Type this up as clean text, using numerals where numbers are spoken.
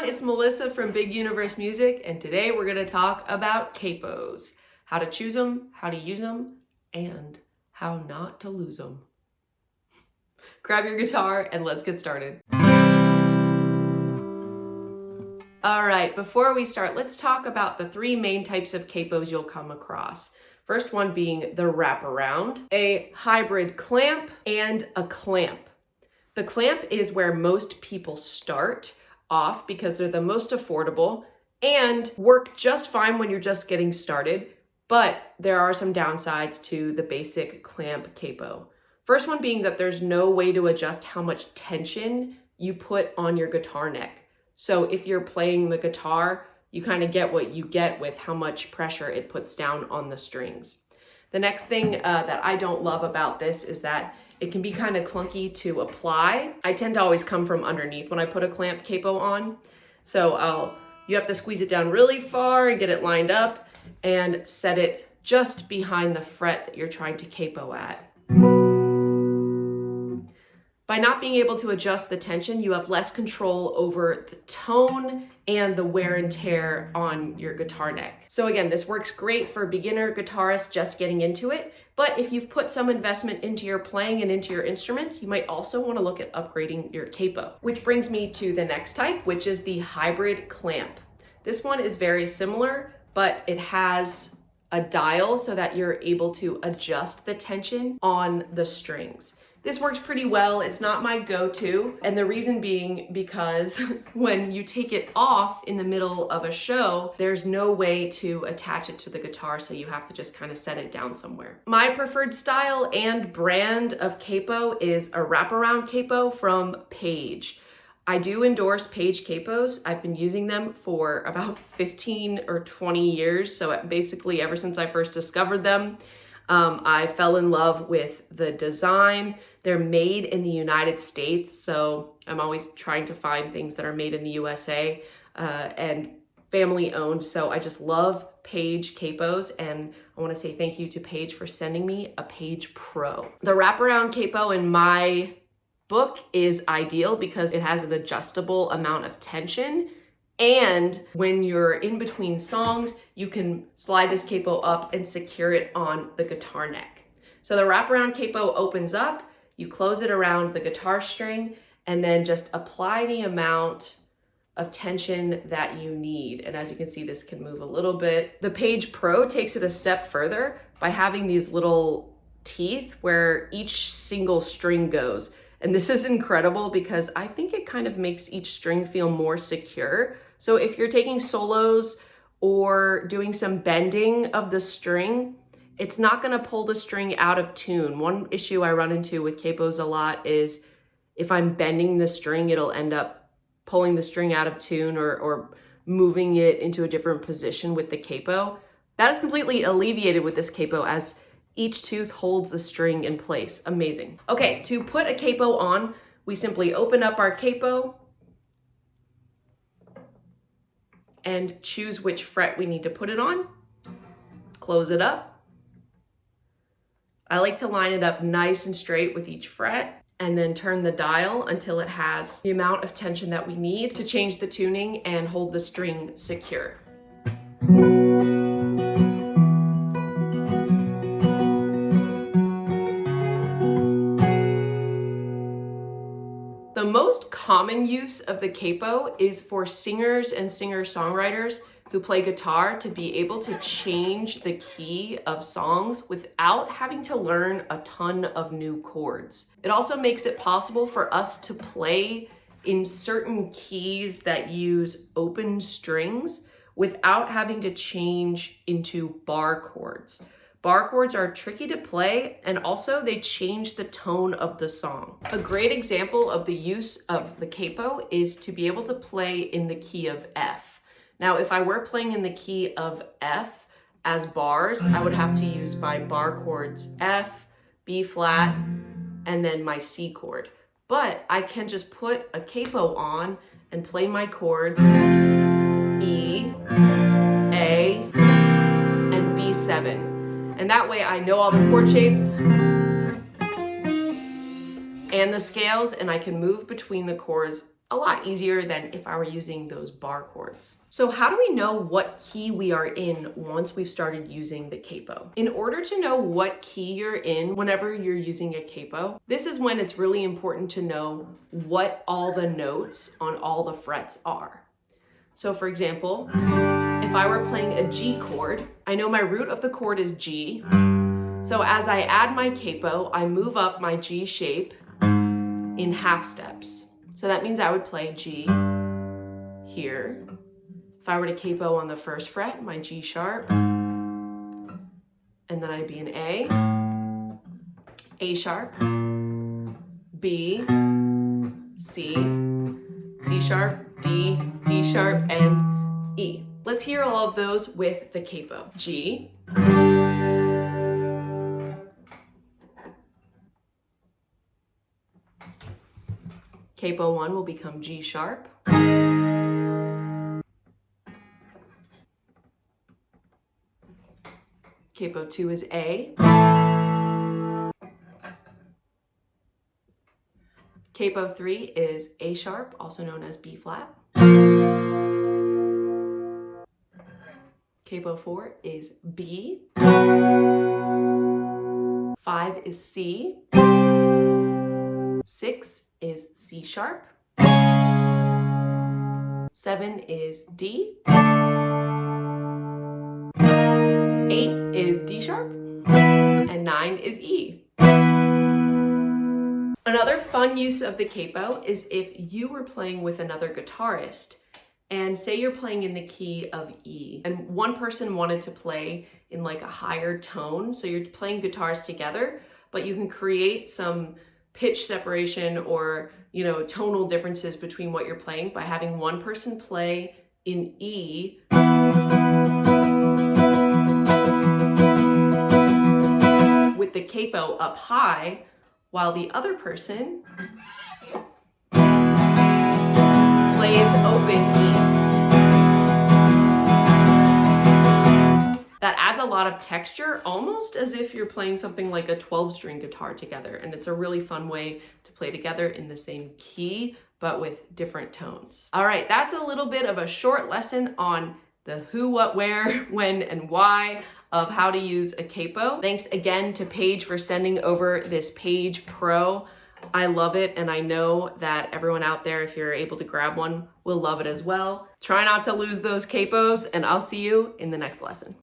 it's Melissa from Big Universe Music, and today we're going to talk about capos. How to choose them, how to use them, and how not to lose them. Grab your guitar and let's get started. All right, before we start, let's talk about the three main types of capos you'll come across. First one being the wraparound, a hybrid clamp, and a clamp. The clamp is where most people start off because they're the most affordable and work just fine when you're just getting started, but there are some downsides to the basic clamp capo. First one being that there's no way to adjust how much tension you put on your guitar neck. So if you're playing the guitar, you kind of get what you get with how much pressure it puts down on the strings. The next thing that I don't love about this is that it can be kind of clunky to apply. I tend to always come from underneath when I put a clamp capo on. So you have to squeeze it down really far and get it lined up and set it just behind the fret that you're trying to capo at. By not being able to adjust the tension, you have less control over the tone and the wear and tear on your guitar neck. So again, this works great for beginner guitarists just getting into it, but if you've put some investment into your playing and into your instruments, you might also want to look at upgrading your capo. Which brings me to the next type, which is the hybrid clamp. This one is very similar, but it has a dial so that you're able to adjust the tension on the strings. This works pretty well. It's not my go-to, and the reason being because when you take it off in the middle of a show, there's no way to attach it to the guitar, so you have to just kind of set it down somewhere. My preferred style and brand of capo is a wraparound capo from Paige. I do endorse Paige Capos. I've been using them for about 15 or 20 years, so basically ever since I first discovered them. I fell in love with the design. They're made in the United States, so I'm always trying to find things that are made in the USA and family owned. So I just love Paige Capos, and I want to say thank you to Paige for sending me a Paige Pro. The wraparound capo in my book is ideal because it has an adjustable amount of tension. And when you're in between songs, you can slide this capo up and secure it on the guitar neck. So the wraparound capo opens up, you close it around the guitar string, and then just apply the amount of tension that you need. And as you can see, this can move a little bit. The Paige Pro takes it a step further by having these little teeth where each single string goes. And this is incredible because I think it kind of makes each string feel more secure. So if you're taking solos or doing some bending of the string, it's not gonna pull the string out of tune. One issue I run into with capos a lot is if I'm bending the string, it'll end up pulling the string out of tune or moving it into a different position with the capo. That is completely alleviated with this capo as each tooth holds the string in place. Amazing. Okay, to put a capo on, we simply open up our capo and choose which fret we need to put it on. Close it up. I like to line it up nice and straight with each fret and then turn the dial until it has the amount of tension that we need to change the tuning and hold the string secure. The most common use of the capo is for singers and singer-songwriters who play guitar to be able to change the key of songs without having to learn a ton of new chords. It also makes it possible for us to play in certain keys that use open strings without having to change into bar chords. Bar chords are tricky to play, and also they change the tone of the song. A great example of the use of the capo is to be able to play in the key of F. Now, if I were playing in the key of F as bars, I would have to use my bar chords F, B flat, and then my C chord. But I can just put a capo on and play my chords E, A, and B7. And that way I know all the chord shapes and the scales, and I can move between the chords a lot easier than if I were using those bar chords. So how do we know what key we are in once we've started using the capo? In order to know what key you're in whenever you're using a capo, this is when it's really important to know what all the notes on all the frets are. So for example, if I were playing a G chord, I know my root of the chord is G. So as I add my capo, I move up my G shape in half steps. So that means I would play G here. If I were to capo on the first fret, my G sharp, and then I'd be an A sharp, B, C, C sharp, D, D sharp, and E. Let's hear all of those with the capo. G, capo 1 will become G sharp. Capo 2 is A. Capo 3 is A sharp, also known as B flat. Capo 4 is B. 5 is C. 6 is C sharp. 7 is D. 8 is D sharp. And 9 is E. Another fun use of the capo is if you were playing with another guitarist, and say you're playing in the key of E, and one person wanted to play in like a higher tone, so you're playing guitars together, but you can create some pitch separation or, you know, tonal differences between what you're playing by having one person play in E with the capo up high, while the other person plays open E. That adds a lot of texture, almost as if you're playing something like a 12-string guitar together, and it's a really fun way to play together in the same key, but with different tones. All right, that's a little bit of a short lesson on the who, what, where, when, and why of how to use a capo. Thanks again to Paige for sending over this Paige Pro. I love it, and I know that everyone out there, if you're able to grab one, will love it as well. Try not to lose those capos, and I'll see you in the next lesson.